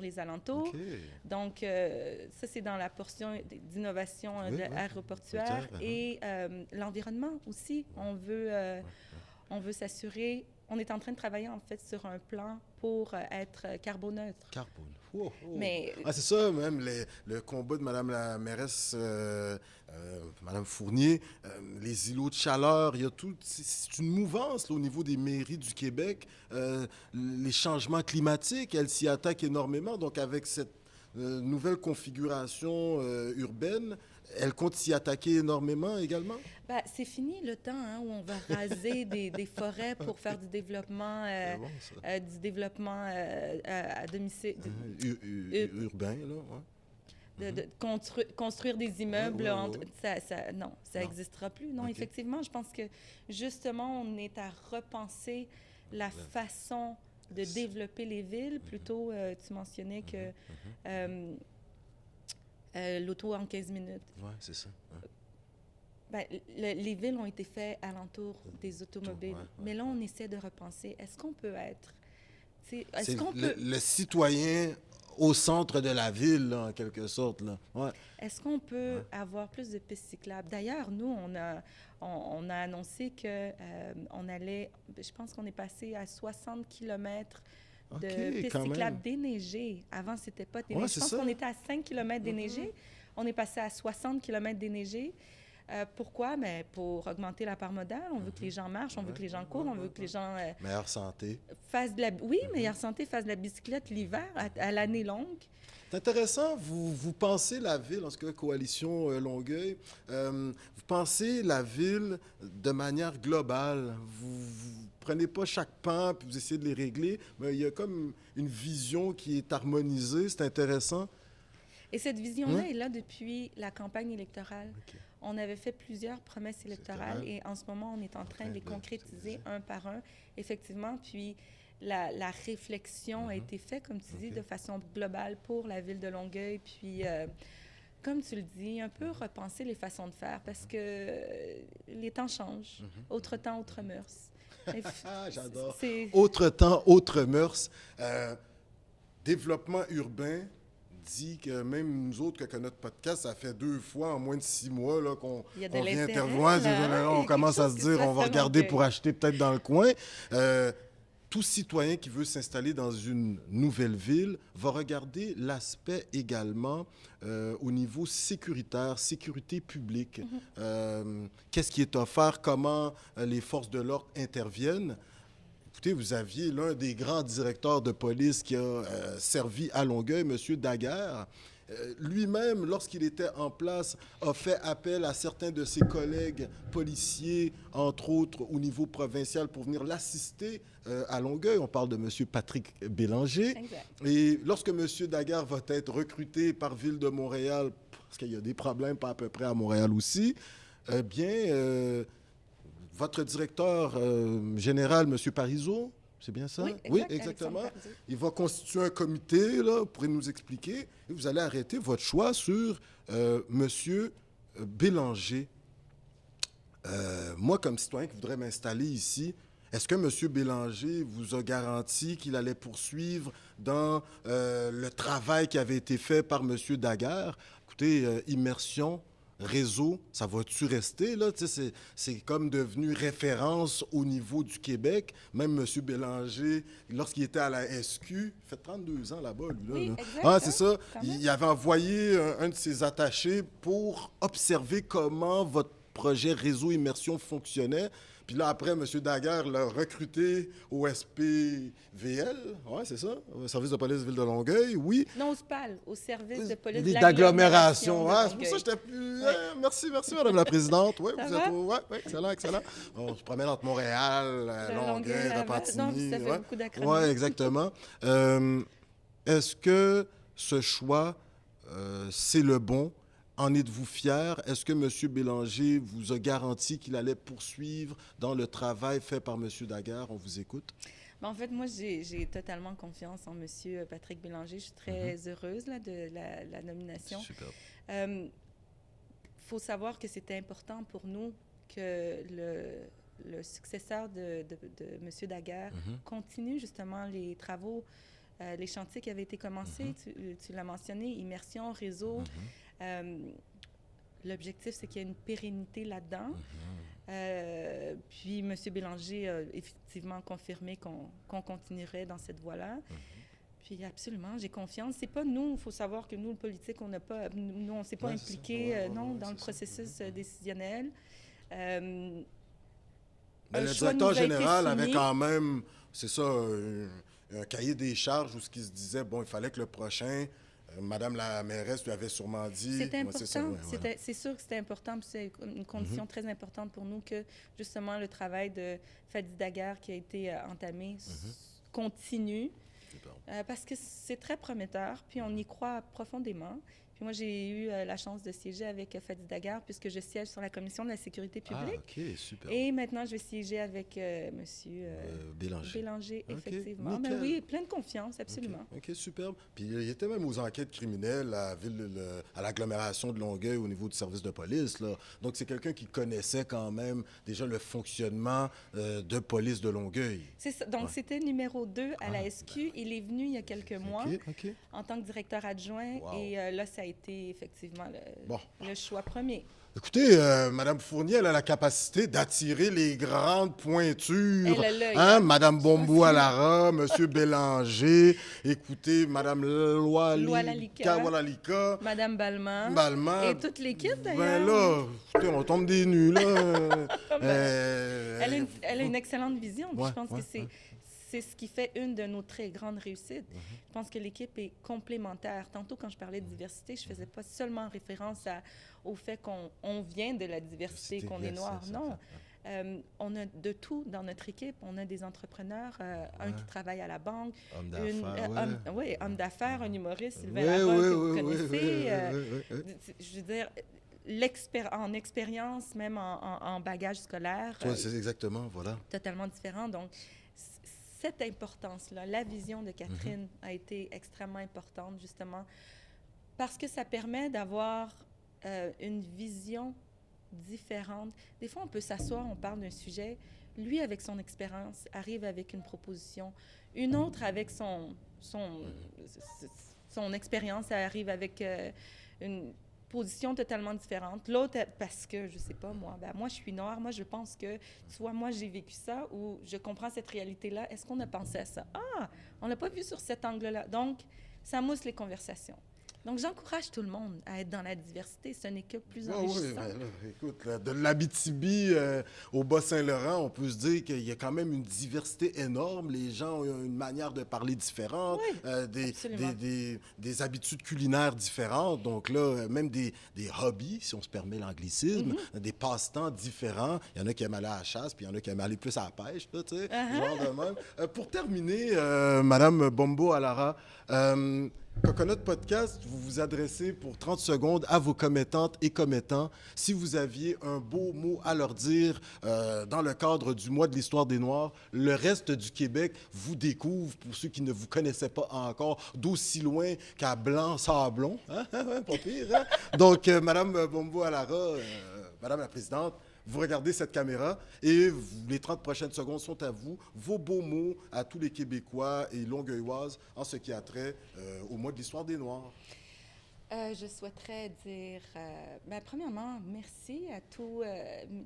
B: les alentours. Okay. Donc, ça, c'est dans la portion d'innovation aéroportuaire. Et l'environnement aussi. On veut s'assurer... On est en train de travailler, en fait, sur un plan pour être carboneutre.
A: Carbone. Oh, oh.
B: Mais...
A: c'est ça, même le combat de Mme la mairesse, Mme Fournier, les îlots de chaleur, il y a tout. C'est une mouvance là, au niveau des mairies du Québec. Les changements climatiques, elles s'y attaquent énormément. Donc, avec cette nouvelle configuration urbaine, elle compte s'y attaquer énormément également?
B: Ben, c'est fini le temps où on va raser des forêts pour faire du développement, à domicile.
A: Urbain, là,
B: de construire des immeubles. Non, ça n'existera plus. Non, effectivement, je pense que justement, on est à repenser la façon de développer les villes. Plutôt, tu mentionnais que l'auto en 15 minutes.
A: Oui, c'est ça.
B: Ben, les villes ont été faites alentour des automobiles. Mais là, on essaie de repenser. Est-ce qu'on peut être...
A: le citoyen au centre de la ville, là, en quelque sorte. Là. Ouais.
B: Est-ce qu'on peut avoir plus de pistes cyclables? D'ailleurs, nous, on a annoncé qu'on allait... Je pense qu'on est passé à 60 km de pistes cyclables déneigées. Avant, c'était pas déneigé. Je pense qu'on était à 5 km déneigés. On est passé à 60 km déneigés. Pourquoi? Mais pour augmenter la part modale. On veut que les gens marchent, on veut que les gens courent, on veut que les gens...
A: meilleure santé.
B: Meilleure santé, fassent de la bicyclette l'hiver, à l'année longue.
A: C'est intéressant. Vous pensez la ville, en ce cas, Coalition Longueuil, vous pensez la ville de manière globale. Vous prenez pas chaque pan puis vous essayez de les régler, mais il y a comme une vision qui est harmonisée. C'est intéressant.
B: Et cette vision-là est là depuis la campagne électorale. Okay. On avait fait plusieurs promesses électorales et en ce moment, on est en train de les concrétiser un par un, effectivement. Puis la réflexion a été faite, comme tu dis, de façon globale pour la ville de Longueuil. Puis, comme tu le dis, un peu repenser les façons de faire parce que les temps changent. Autre temps, autre mœurs.
A: J'adore. Autre temps, autre mœurs. Développement urbain dit que même nous autres, que notre podcast, ça fait 2 fois en moins de 6 mois là, qu'on vient intervenir. On commence à se dire, on va regarder pour acheter peut-être dans le coin. Tout citoyen qui veut s'installer dans une nouvelle ville va regarder l'aspect également au niveau sécuritaire, sécurité publique. Qu'est-ce qui est offert, comment les forces de l'ordre interviennent. Écoutez, vous aviez l'un des grands directeurs de police qui a servi à Longueuil, M. Daguerre. lui-même, lorsqu'il était en place, a fait appel à certains de ses collègues policiers, entre autres au niveau provincial, pour venir l'assister à Longueuil. On parle de M. Patrick Bélanger.
B: Exact.
A: Et lorsque M. Daguerre va être recruté par Ville de Montréal, parce qu'il y a des problèmes pas à peu près à Montréal aussi, votre directeur général, M. Parizeau, c'est bien ça?
B: Oui,
A: exactement.
B: Alexandre.
A: Il va constituer un comité, là, vous pourrez nous expliquer, et vous allez arrêter votre choix sur M. Bélanger. Moi, comme citoyen qui voudrais m'installer ici, est-ce que M. Bélanger vous a garanti qu'il allait poursuivre dans le travail qui avait été fait par M. Daguerre? Écoutez, immersion, réseau, ça va-tu rester, là? Tu sais, c'est comme devenu référence au niveau du Québec. Même M. Bélanger, lorsqu'il était à la SQ, il fait 32 ans là-bas, lui. Là,
B: Oui,
A: là.
B: exact,
A: Ah, c'est ça.
B: quand même.
A: Il avait envoyé un de ses attachés pour observer comment votre projet réseau immersion fonctionnait. Puis là, après, M. Daguerre l'a recruté au SPVL. Oui, c'est ça, au service de police Ville de Longueuil, oui.
B: Non, au SPAL, au service de police
A: Les d'agglomération.
B: de
A: Ah, c'est pour
B: Longueuil.
A: ça que j'étais plus... Merci, Madame la Présidente. Oui,
B: Ça
A: vous
B: va?
A: êtes... Ouais, excellent, excellent. On se promène entre Montréal, Longueuil,
B: Laval.
A: Repentigny.
B: Non, ça fait beaucoup d'acronymes.
A: Oui, exactement. Est-ce que ce choix, c'est le bon? En êtes-vous fier? Est-ce que M. Bélanger vous a garanti qu'il allait poursuivre dans le travail fait par M. Daguerre? On vous écoute.
B: En fait, moi, j'ai totalement confiance en M. Patrick Bélanger. Je suis très heureuse là, de la nomination.
A: Super.
B: Il faut savoir que c'était important pour nous que le successeur de M. Daguerre continue justement les travaux, les chantiers qui avaient été commencés. Tu l'as mentionné, immersion, réseau. L'objectif, c'est qu'il y ait une pérennité là-dedans. Puis, M. Bélanger a effectivement confirmé qu'on continuerait dans cette voie-là. Puis, absolument, j'ai confiance. C'est pas nous, il faut savoir que nous, le politique, on n'a pas, nous, on ne s'est pas impliqués dans le processus décisionnel.
A: Mais
B: Un
A: le
B: choix
A: directeur
B: nous a été
A: général avait
B: soumis.
A: quand même, c'est ça, un cahier des charges où ce qui se disait, bon, il fallait que le prochain, Madame la mairesse lui avait sûrement dit...
B: C'était
A: Ouais,
B: important.
A: c'est ça, ouais.
B: C'est sûr que c'était important. Puis c'est une condition très importante pour nous que, justement, le travail de Fadi Daguerre qui a été entamé continue. Parce que c'est très prometteur, puis on y croit profondément. Puis moi, j'ai eu la chance de siéger avec Fadi Daguerre puisque je siège sur la Commission de la sécurité publique.
A: Ah, OK, super.
B: Et maintenant, je vais siéger avec M. Bélanger, effectivement.
A: Nickel.
B: Mais oui, plein de confiance, absolument.
A: OK, superbe. Puis il était même aux enquêtes criminelles à l'agglomération de Longueuil au niveau du service de police, là. Donc, c'est quelqu'un qui connaissait quand même déjà le fonctionnement de police de Longueuil.
B: C'est ça. Donc, c'était numéro 2 à la SQ. Il est venu il y a quelques mois
A: OK.
B: en tant que directeur adjoint.
A: Wow.
B: Et là, ça a été effectivement le choix premier.
A: Écoutez, Mme Fournier, elle a la capacité d'attirer les grandes pointures.
B: Elle a l'œil,
A: Hein?
B: hein?
A: Mme Bombou-Alara, M. Bélanger, écoutez, Mme Lalika,
B: Madame Balma.
A: Balma.
B: Et toute l'équipe,
A: Ben
B: d'ailleurs.
A: là, écoutez, on tombe des nues, là.
B: Elle a une excellente vision. Puis
A: Ouais,
B: je pense
A: ouais,
B: que c'est ce qui fait une de nos très grandes réussites. Je pense que l'équipe est complémentaire. Tantôt, quand je parlais de diversité, je ne faisais pas seulement référence au fait qu'on vient de la diversité, qu'on est noir. Non. On a de tout dans notre équipe. On a des entrepreneurs, un qui travaille à la banque, homme d'affaires, un humoriste, Sylvain Larocque, que vous connaissez. Je veux dire, en expérience, même en bagage scolaire.
A: C'est exactement, voilà.
B: Totalement différent. Donc, cette importance-là, la vision de Catherine a été extrêmement importante, justement, parce que ça permet d'avoir une vision différente. Des fois, on peut s'asseoir, on parle d'un sujet. Lui, avec son expérience, arrive avec une proposition. Une autre, avec son expérience, arrive avec une position totalement différente. L'autre, parce que, je sais pas, moi, moi, je suis noire, moi, je pense que, soit moi, j'ai vécu ça, ou je comprends cette réalité-là. Est-ce qu'on a pensé à ça? Ah, on l'a pas vu sur cet angle-là. Donc, ça mousse les conversations. Donc, j'encourage tout le monde à être dans la diversité. Ce n'est que plus
A: Oui,
B: enrichissant.
A: ben là, écoute, là, de l'Abitibi au Bas-Saint-Laurent, on peut se dire qu'il y a quand même une diversité énorme. Les gens ont une manière de parler différente,
B: Oui, absolument.
A: des habitudes culinaires différentes. Donc là, même des hobbies, si on se permet l'anglicisme, des passe-temps différents. Il y en a qui aiment aller à la chasse, puis il y en a qui aiment aller plus à la pêche, là, tu sais, genre de même. Pour terminer, Madame Bombo Alara, Coconut Podcast, vous vous adressez pour 30 secondes à vos commettantes et commettants. Si vous aviez un beau mot à leur dire dans le cadre du mois de l'histoire des Noirs, le reste du Québec vous découvre, pour ceux qui ne vous connaissaient pas encore, d'aussi loin qu'à Blanc-Sablon. Hein? Pas pire, hein? Donc, Madame Bombo Alara, Madame la Présidente, vous regardez cette caméra et les 30 prochaines secondes sont à vous. Vos beaux mots à tous les Québécois et Longueuilloises en ce qui a trait au mois de l'histoire des Noirs.
B: Je souhaiterais dire, premièrement, merci à tous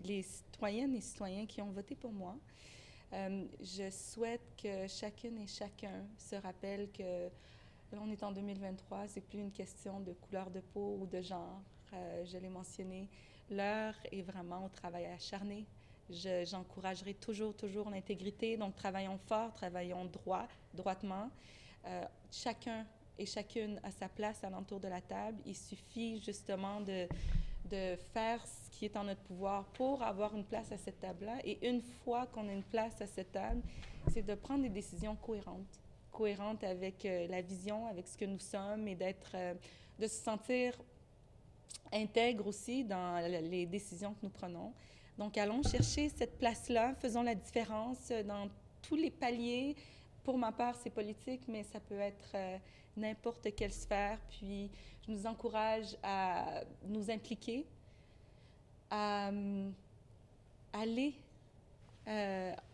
B: les citoyennes et citoyens qui ont voté pour moi. Je souhaite que chacune et chacun se rappelle que là, on est en 2023, c'est plus une question de couleur de peau ou de genre. Je l'ai mentionné. L'heure est vraiment au travail acharné. J'encouragerai toujours l'intégrité. Donc, travaillons fort, travaillons droitement. Chacun et chacune a sa place alentour de la table. Il suffit justement de faire ce qui est en notre pouvoir pour avoir une place à cette table-là. Et une fois qu'on a une place à cette table, c'est de prendre des décisions cohérentes avec la vision, avec ce que nous sommes et de se sentir intègre aussi dans les décisions que nous prenons. Donc, allons chercher cette place-là, faisons la différence dans tous les paliers. Pour ma part, c'est politique, mais ça peut être n'importe quelle sphère. Puis, je nous encourage à nous impliquer, à aller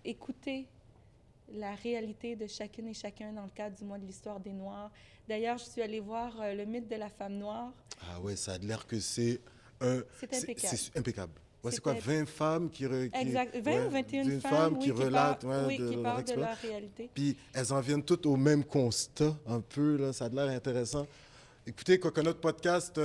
B: écouter la réalité de chacune et chacun dans le cadre du mois de l'histoire des Noirs. D'ailleurs, je suis allée voir le mythe de la femme noire.
A: Ah oui, ça a l'air que c'est
B: impeccable.
A: C'est impeccable. Ouais, c'est quoi, 20 femmes
B: Exact, 20 ou 21
A: femmes qui relatent
B: qui parlent de leur réalité.
A: Puis elles en viennent toutes au même constat, un peu, là, ça a l'air intéressant. Écoutez, Coconut Podcast,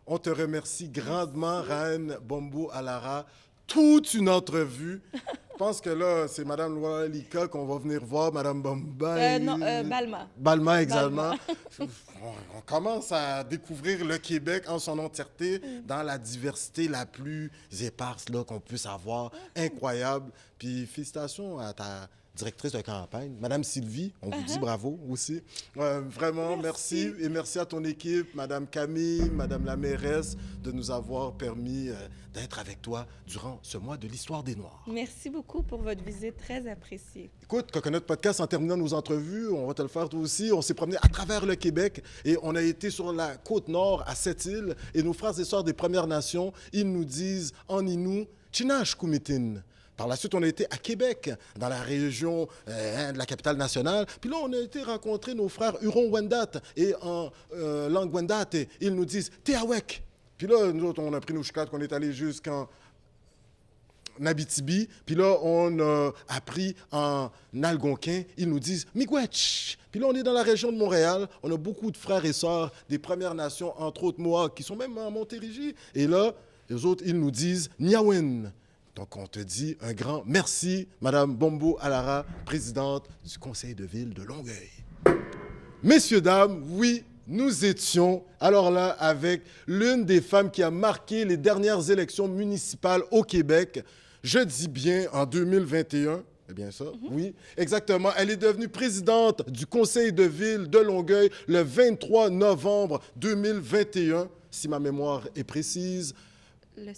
A: on te remercie grandement, Reine Bombo Alara. Toute une entrevue. Je pense que là, c'est Mme Loalika qu'on va venir voir, Mme Bomba.
B: Non, Balma.
A: Balma, exactement. On commence à découvrir le Québec en son entièreté, dans la diversité la plus éparse là, qu'on puisse avoir. Incroyable. Puis félicitations à ta directrice de campagne, Mme Sylvie, on vous dit bravo aussi. Vraiment, merci. Et merci à ton équipe, Mme Camille, Mme la mairesse, de nous avoir permis d'être avec toi durant ce mois de l'histoire des Noirs.
B: Merci beaucoup pour votre visite, très appréciée.
A: Écoute, Coconut Podcast, en terminant nos entrevues, on va te le faire toi aussi. On s'est promené à travers le Québec et on a été sur la côte nord, à Sept-Îles. Et nos frères et sœurs des Premières Nations, ils nous disent en Innu, Chinash Kumitin. Par la suite, on a été à Québec, dans la région de la capitale nationale. Puis là, on a été rencontrer nos frères Huron-Wendat. Et en langue Wendat, ils nous disent « Teawek ». Puis là, nous autres, on a pris nos chicades, qu'on est allé jusqu'en Abitibi. Puis là, on a appris en algonquin. Ils nous disent « Miigwech ». Puis là, on est dans la région de Montréal. On a beaucoup de frères et sœurs des Premières Nations, entre autres moi, qui sont même en Montérégie. Et là, les autres, ils nous disent « Niawen ». Donc, on te dit un grand merci, Madame Bombo Alara, présidente du Conseil de ville de Longueuil. Messieurs, dames, oui, nous étions alors là avec l'une des femmes qui a marqué les dernières élections municipales au Québec. Je dis bien en 2021. C'est bien ça? Oui, exactement. Elle est devenue présidente du Conseil de ville de Longueuil le 23 novembre 2021, si ma mémoire est précise.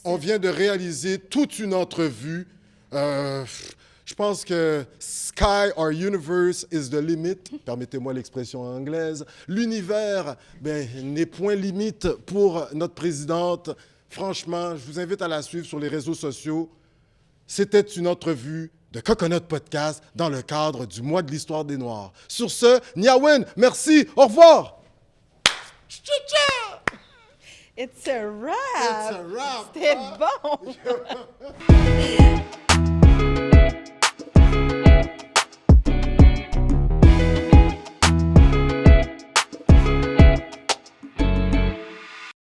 A: On vient de réaliser toute une entrevue. Je pense que Sky or Universe is the limit. Permettez-moi l'expression anglaise. L'univers n'est point limite pour notre présidente. Franchement, je vous invite à la suivre sur les réseaux sociaux. C'était une entrevue de Coconut Podcast dans le cadre du mois de l'histoire des Noirs. Sur ce, Niawen, merci, au revoir!
B: It's a wrap!
A: It's a wrap!
B: C'était bon!